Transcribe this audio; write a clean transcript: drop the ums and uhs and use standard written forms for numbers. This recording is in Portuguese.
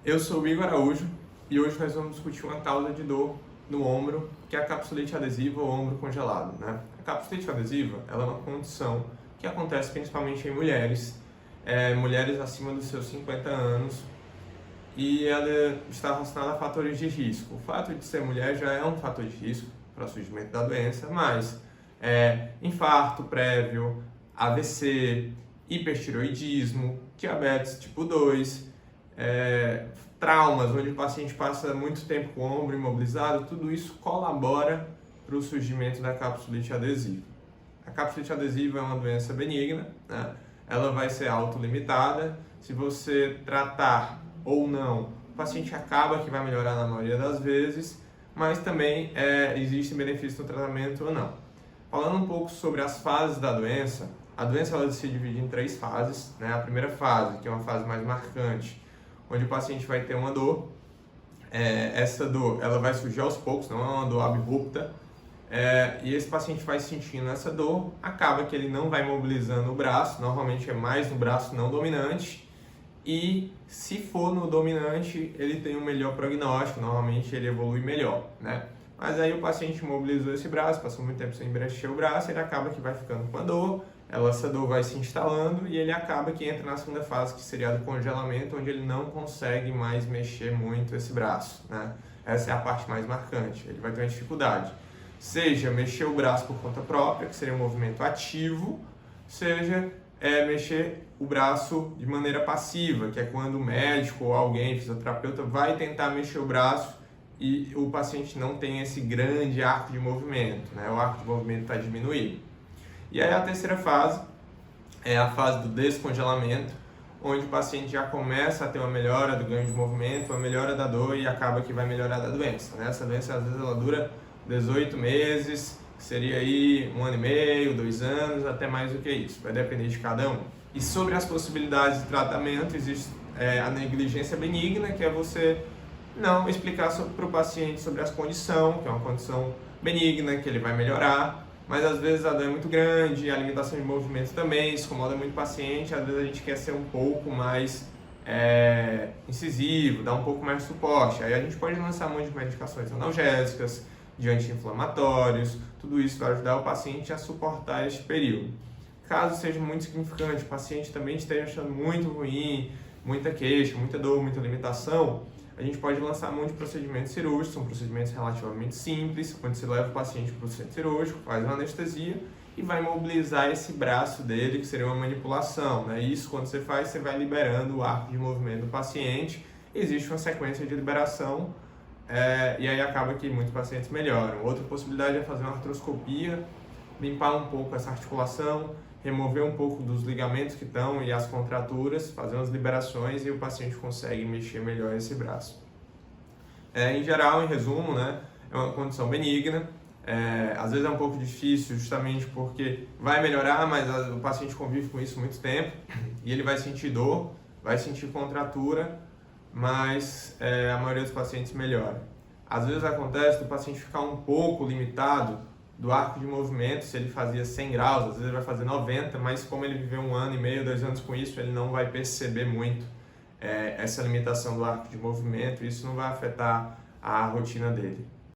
Eu sou o Igor Araújo e hoje nós vamos discutir uma causa de dor no ombro, que é a capsulite adesiva ou ombro congelado, né? A capsulite adesiva ela é uma condição que acontece principalmente em mulheres, mulheres acima dos seus 50 anos, e ela está relacionada a fatores de risco. O fato de ser mulher já é um fator de risco para o surgimento da doença, mas infarto prévio, AVC, hipertireoidismo, diabetes tipo 2, traumas, onde o paciente passa muito tempo com o ombro imobilizado, tudo isso colabora para o surgimento da capsulite adesiva. A capsulite adesiva é uma doença benigna, né? Ela vai ser autolimitada. Se você tratar ou não, o paciente acaba que vai melhorar na maioria das vezes, mas também existe benefício no tratamento ou não. Falando um pouco sobre as fases da doença, a doença ela se divide em 3 fases, né? A primeira fase, que é uma fase mais marcante, onde o paciente vai ter uma dor. Essa dor ela vai surgir aos poucos, não é uma dor abrupta, e esse paciente vai sentindo essa dor, acaba que ele não vai mobilizando o braço, normalmente é mais no braço não dominante, e se for no dominante, ele tem um melhor prognóstico, normalmente ele evolui melhor, né? Mas aí o paciente mobilizou esse braço, passou muito tempo sem mexer o braço, ele acaba que vai ficando com a dor, essa dor vai se instalando e ele acaba que entra na segunda fase, que seria a do congelamento, onde ele não consegue mais mexer muito esse braço, né? Essa é a parte mais marcante, ele vai ter uma dificuldade. Seja mexer o braço por conta própria, que seria um movimento ativo, seja mexer o braço de maneira passiva, que é quando o médico ou alguém, fisioterapeuta, vai tentar mexer o braço e o paciente não tem esse grande arco de movimento, né? O arco de movimento está diminuído. E aí a terceira fase é a fase do descongelamento, onde o paciente já começa a ter uma melhora do ganho de movimento, uma melhora da dor e acaba que vai melhorar da doença, né? Essa doença às vezes ela dura 18 meses, que seria aí 1 ano e meio, 2 anos, até mais do que isso, vai depender de cada um. E sobre as possibilidades de tratamento, existe a negligência benigna, que é você não explicar para o paciente sobre a condição, que é uma condição benigna, que ele vai melhorar, mas às vezes a dor é muito grande, a limitação de movimento também, isso incomoda muito o paciente, às vezes a gente quer ser um pouco mais incisivo, dar um pouco mais de suporte, aí a gente pode lançar um monte de medicações analgésicas, de anti-inflamatórios, tudo isso vai ajudar o paciente a suportar este período. Caso seja muito significante, o paciente também esteja achando muito ruim, muita queixa, muita dor, muita limitação, a gente pode lançar um monte de procedimentos cirúrgicos, são procedimentos relativamente simples, onde você leva o paciente para o centro cirúrgico, faz uma anestesia e vai mobilizar esse braço dele, que seria uma manipulação, né? Isso, quando você faz, você vai liberando o arco de movimento do paciente, existe uma sequência de liberação, e aí acaba que muitos pacientes melhoram. Outra possibilidade é fazer uma artroscopia, limpar um pouco essa articulação, remover um pouco dos ligamentos que estão e as contraturas, fazer umas liberações e o paciente consegue mexer melhor esse braço. Em geral, em resumo, né, é uma condição benigna, às vezes é um pouco difícil justamente porque vai melhorar, mas o paciente convive com isso muito tempo e ele vai sentir dor, vai sentir contratura, mas a maioria dos pacientes melhora. Às vezes acontece do paciente ficar um pouco limitado do arco de movimento, se ele fazia 100 graus, às vezes ele vai fazer 90, mas como ele viveu 1 ano e meio, 2 anos com isso, ele não vai perceber muito essa limitação do arco de movimento, e isso não vai afetar a rotina dele.